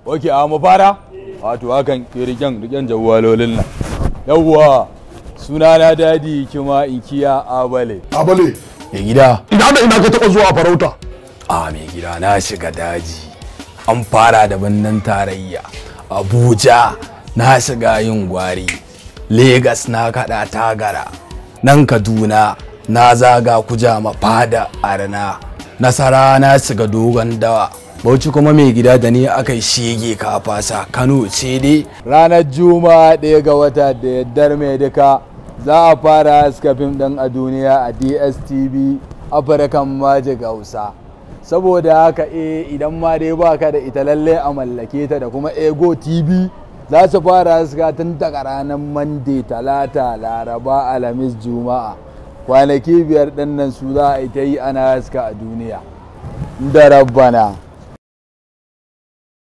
Oke, a mu fara? Wato hakan ke riken jawwalolin nan. Yawwa, sunana Dadi Kima Inkiya Abale. Abale? Mai gida. Ina da ina ka taɓa zuwa farauta? A mai gida na shiga daji. An fara da birnin tarayya. Abuja na shiga yin gwari. Legas na kaɗa tagara. Nan Kaduna na zaga Kujama fada Arna. Nasara na shiga dogon dawa. Bauchi kuma mai gida da ni aka yi shege kafasa. Kano ce dai ranar Juma'a 1 ga wata da yaddar mai duka za a fara haska fim ɗin a duniya a DSTV African Magic Hausa. Saboda haka idan ma dai baka da ita lalle a mallake ta da kuma Ego TV za su fara haska tun daga ranar Monday, Talata, Laraba, Alhamis, Juma'a. Kwanaki 5 ɗin nan su za a yi ta yi ana haska a duniya. Da rabbana.